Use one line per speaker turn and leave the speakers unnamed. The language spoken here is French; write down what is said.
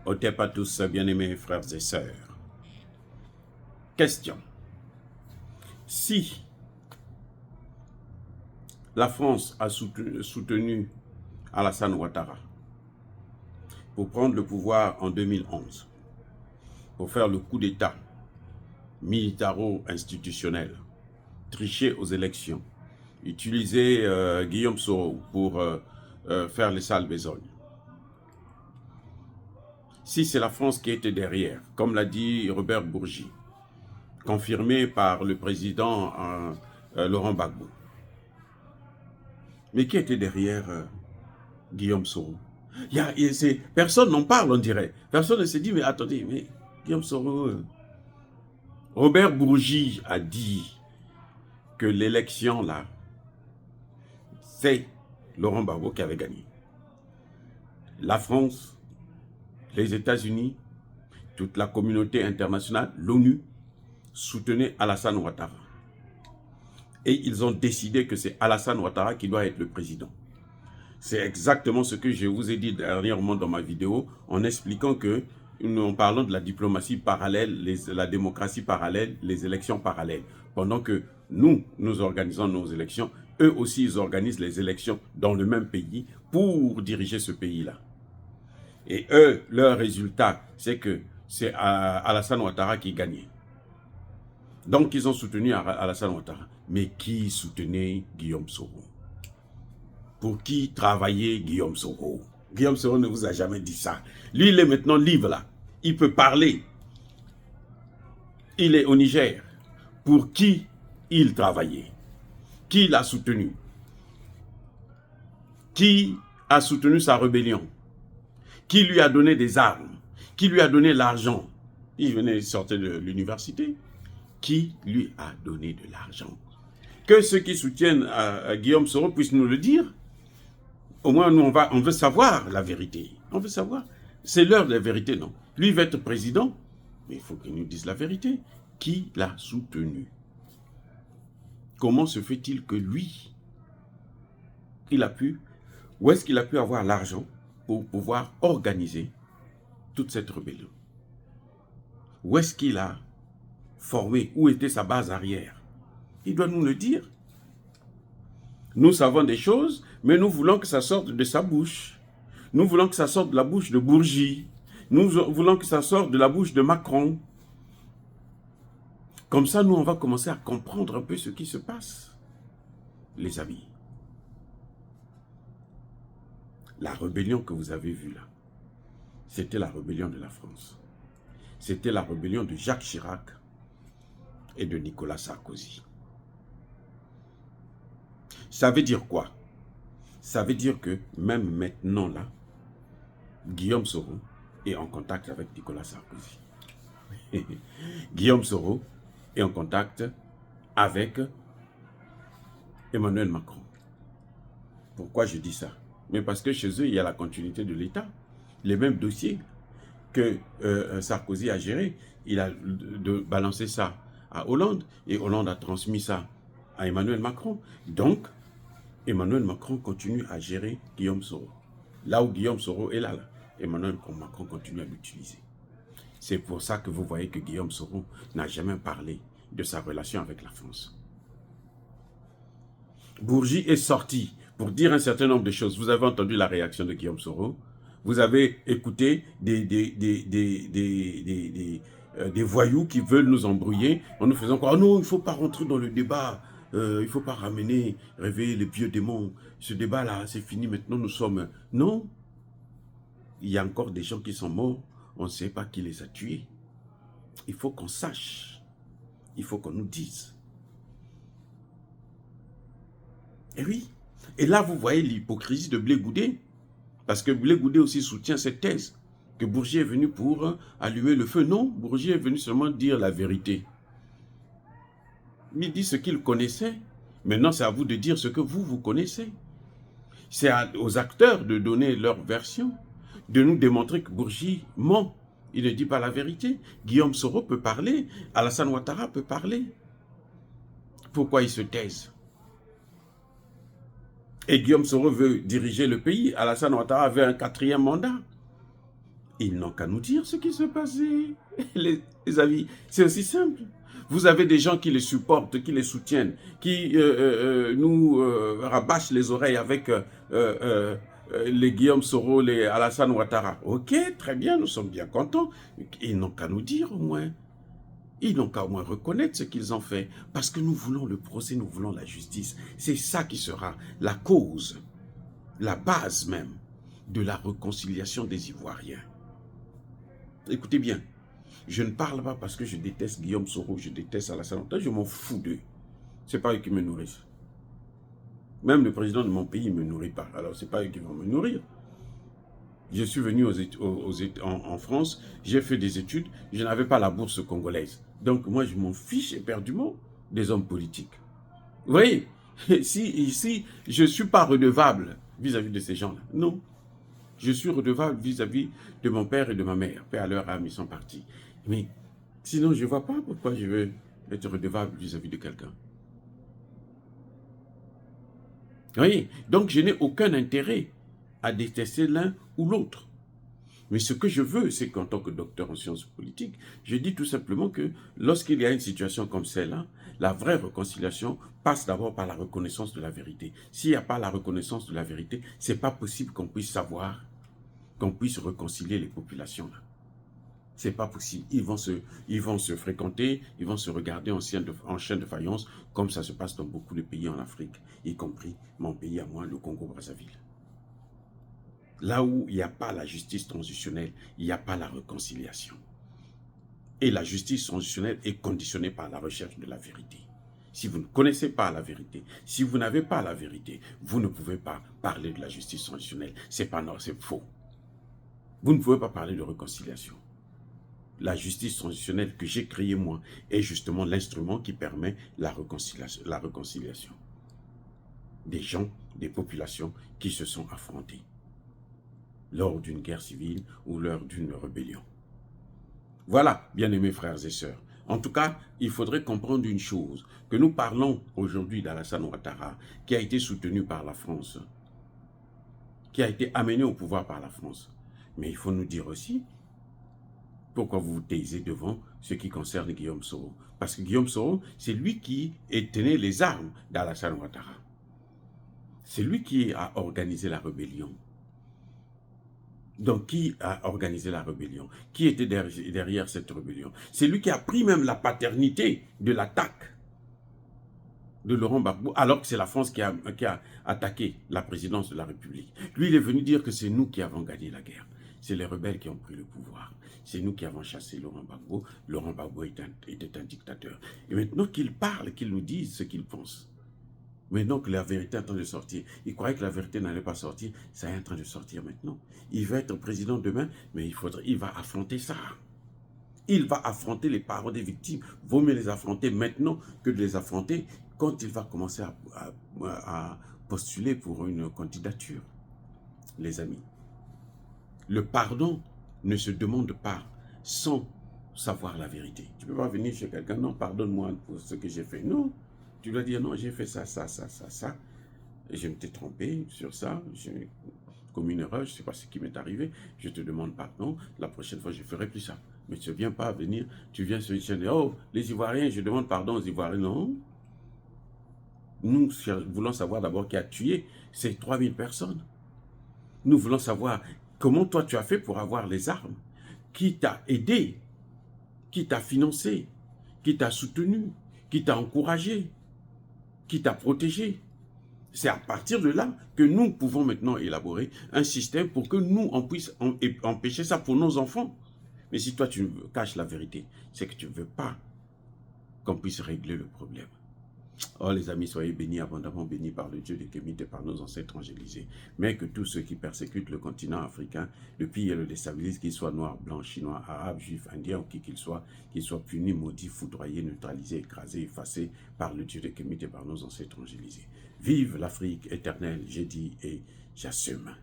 Otep à tous, bien-aimés frères et sœurs. Question. Si la France a soutenu Alassane Ouattara pour prendre le pouvoir en 2011, pour faire le coup d'État militaro-institutionnel, tricher aux élections, utiliser Guillaume Soro pour faire les sales besognes. Si c'est la France qui était derrière, comme l'a dit Robert Bourgi, confirmé par le président Laurent Gbagbo, mais qui était derrière Guillaume Soro? Personne n'en parle, on dirait. Personne ne se dit, mais attendez, mais Guillaume Soro... Robert Bourgi a dit que l'élection, là, c'est Laurent Gbagbo qui avait gagné. La France, les États-Unis, toute la communauté internationale, l'ONU, soutenait Alassane Ouattara. Et ils ont décidé que c'est Alassane Ouattara qui doit être le président. C'est exactement ce que je vous ai dit dernièrement dans ma vidéo, en expliquant que, en parlant de la diplomatie parallèle, la démocratie parallèle, les élections parallèles. Pendant que nous organisons nos élections, eux aussi, ils organisent les élections dans le même pays pour diriger ce pays-là. Et eux, leur résultat, c'est que c'est Alassane Ouattara qui gagnait. Donc, ils ont soutenu Alassane Ouattara. Mais qui soutenait Guillaume Soro? Pour qui travaillait Guillaume Soro? Guillaume Soro ne vous a jamais dit ça. Lui, il est maintenant libre là. Il peut parler. Il est au Niger. Pour qui il travaillait? Qui l'a soutenu? Qui a soutenu sa rébellion? Qui lui a donné des armes? Qui lui a donné l'argent? Il venait sortir de l'université. Qui lui a donné de l'argent? Que ceux qui soutiennent Guillaume Soro puissent nous le dire. Au moins, nous, on veut savoir la vérité. On veut savoir. C'est l'heure de la vérité, non? Lui, il va être président, mais il faut qu'il nous dise la vérité. Qui l'a soutenu? Comment se fait-il que lui, où est-ce qu'il a pu avoir l'argent pour pouvoir organiser toute cette rébellion? Où est-ce qu'il a formé? Où était sa base arrière? Il doit nous le dire. Nous savons des choses, mais nous voulons que ça sorte de sa bouche. Nous voulons que ça sorte de la bouche de Bourgi. Nous voulons que ça sorte de la bouche de Macron. Comme ça, nous, on va commencer à comprendre un peu ce qui se passe. Les amis, la rébellion que vous avez vue là, c'était la rébellion de la France. C'était la rébellion de Jacques Chirac et de Nicolas Sarkozy. Ça veut dire quoi? Ça veut dire que même maintenant là, Guillaume Soro est en contact avec Nicolas Sarkozy. Guillaume Soro est en contact avec Emmanuel Macron. Pourquoi je dis ça? Mais parce que chez eux, il y a la continuité de l'État. Les mêmes dossiers que Sarkozy a géré, il a balancé ça à Hollande et Hollande a transmis ça à Emmanuel Macron. Donc, Emmanuel Macron continue à gérer Guillaume Soro. Là où Guillaume Soro est là, Emmanuel Macron continue à l'utiliser. C'est pour ça que vous voyez que Guillaume Soro n'a jamais parlé de sa relation avec la France. Bourgi est sorti pour dire un certain nombre de choses. Vous avez entendu la réaction de Guillaume Soro. Vous avez écouté des voyous qui veulent nous embrouiller en nous faisant croire, oh non, il ne faut pas rentrer dans le débat. Il ne faut pas réveiller les vieux démons. Ce débat-là, c'est fini, maintenant nous sommes... Non, il y a encore des gens qui sont morts, on ne sait pas qui les a tués. Il faut qu'on sache, il faut qu'on nous dise. Et oui, et là vous voyez l'hypocrisie de Blé Goudé, parce que Blé Goudé aussi soutient cette thèse, que Bourgi est venu pour allumer le feu. Non, Bourgi est venu seulement dire la vérité. Il dit ce qu'il connaissait. Maintenant, c'est à vous de dire ce que vous connaissez. C'est aux acteurs de donner leur version, de nous démontrer que Bourgi ment. Il ne dit pas la vérité. Guillaume Soro peut parler, Alassane Ouattara peut parler. Pourquoi ils se taisent? Et Guillaume Soro veut diriger le pays. Alassane Ouattara veut un 4e mandat. Ils n'ont qu'à nous dire ce qui s'est passé. Les amis, c'est aussi simple. Vous avez des gens qui les supportent, qui les soutiennent, qui nous rabâchent les oreilles avec les Guillaume Soro, les Alassane Ouattara. Ok, très bien, nous sommes bien contents. Ils n'ont qu'à nous dire au moins. Ils n'ont qu'à au moins reconnaître ce qu'ils ont fait. Parce que nous voulons le procès, nous voulons la justice. C'est ça qui sera la cause, la base même de la réconciliation des Ivoiriens. Écoutez bien, je ne parle pas parce que je déteste Guillaume Soro, je déteste Alassane Ouattara, je m'en fous d'eux. Ce n'est pas eux qui me nourrissent. Même le président de mon pays ne me nourrit pas. Alors, ce n'est pas eux qui vont me nourrir. Je suis venu en France, j'ai fait des études, je n'avais pas la bourse congolaise. Donc, moi, je m'en fiche éperdument des hommes politiques. Vous voyez, si ici, je ne suis pas redevable vis-à-vis de ces gens-là. Non. Je suis redevable vis-à-vis de mon père et de ma mère. Paix à leur âme, ils sont partis. Mais sinon, je ne vois pas pourquoi je veux être redevable vis-à-vis de quelqu'un. Vous voyez, donc je n'ai aucun intérêt à détester l'un ou l'autre. Mais ce que je veux, c'est qu'en tant que docteur en sciences politiques, je dis tout simplement que lorsqu'il y a une situation comme celle-là, la vraie réconciliation passe d'abord par la reconnaissance de la vérité. S'il n'y a pas la reconnaissance de la vérité, ce n'est pas possible qu'on puisse savoir, qu'on puisse réconcilier les populations là. Ce n'est pas possible. Ils vont se fréquenter, ils vont se regarder en chaîne de faïence, comme ça se passe dans beaucoup de pays en Afrique, y compris mon pays à moi, le Congo-Brazzaville. Là où il n'y a pas la justice transitionnelle, il n'y a pas la réconciliation. Et la justice transitionnelle est conditionnée par la recherche de la vérité. Si vous ne connaissez pas la vérité, si vous n'avez pas la vérité, vous ne pouvez pas parler de la justice transitionnelle. C'est pas non, c'est faux. Vous ne pouvez pas parler de réconciliation. La justice transitionnelle que j'ai créée moi est justement l'instrument qui permet la réconciliation. Des gens, des populations qui se sont affrontés lors d'une guerre civile ou lors d'une rébellion. Voilà, bien-aimés frères et sœurs. En tout cas, il faudrait comprendre une chose, que nous parlons aujourd'hui d'Alassane Ouattara, qui a été soutenu par la France, qui a été amené au pouvoir par la France. Mais il faut nous dire aussi, pourquoi vous vous taisez devant ce qui concerne Guillaume Soro? Parce que Guillaume Soro, c'est lui qui tenait les armes d'Alassane Ouattara. C'est lui qui a organisé la rébellion. Donc, qui a organisé la rébellion? Qui était derrière cette rébellion? C'est lui qui a pris même la paternité de l'attaque de Laurent Gbagbo, alors que c'est la France qui a attaqué la présidence de la République. Lui, il est venu dire que c'est nous qui avons gagné la guerre. C'est les rebelles qui ont pris le pouvoir. C'est nous qui avons chassé Laurent Gbagbo. Laurent Gbagbo était un dictateur. Et maintenant qu'il parle, qu'il nous dise ce qu'il pense. Maintenant que la vérité est en train de sortir, il croyait que la vérité n'allait pas sortir, ça est en train de sortir maintenant. Il va être président demain, mais il va affronter ça. Il va affronter les parents des victimes. Vaut mieux les affronter maintenant que de les affronter quand il va commencer à postuler pour une candidature. Les amis, le pardon ne se demande pas sans savoir la vérité. Tu ne peux pas venir chez quelqu'un, non, pardonne-moi pour ce que j'ai fait. Non. Tu dois dire non, j'ai fait ça, ça, ça, ça, ça. Et je m'étais trompé sur ça. J'ai commis une erreur, je ne sais pas ce qui m'est arrivé. Je te demande pardon. La prochaine fois, je ne ferai plus ça. Mais tu ne viens pas venir, tu viens sur une chaîne et oh, les Ivoiriens, je demande pardon aux Ivoiriens. Non. Nous voulons savoir d'abord qui a tué ces 3000 personnes. Nous voulons savoir comment toi tu as fait pour avoir les armes. Qui t'a aidé, qui t'a financé, qui t'a soutenu, qui t'a encouragé, qui t'a protégé. C'est à partir de là que nous pouvons maintenant élaborer un système pour que nous, on puisse empêcher ça pour nos enfants. Mais si toi, tu caches la vérité, c'est que tu ne veux pas qu'on puisse régler le problème. Oh les amis, soyez bénis, abondamment bénis par le Dieu de Kémite et par nos ancêtres angélisés. Mais que tous ceux qui persécutent le continent africain, le pillent et le déstabilisent, qu'ils soient noirs, blancs, chinois, arabes, juifs, indiens ou qui qu'ils soient punis, maudits, foudroyés, neutralisés, écrasés, effacés par le Dieu de Kémite et par nos ancêtres angélisés. Vive l'Afrique éternelle, j'ai dit et j'assume.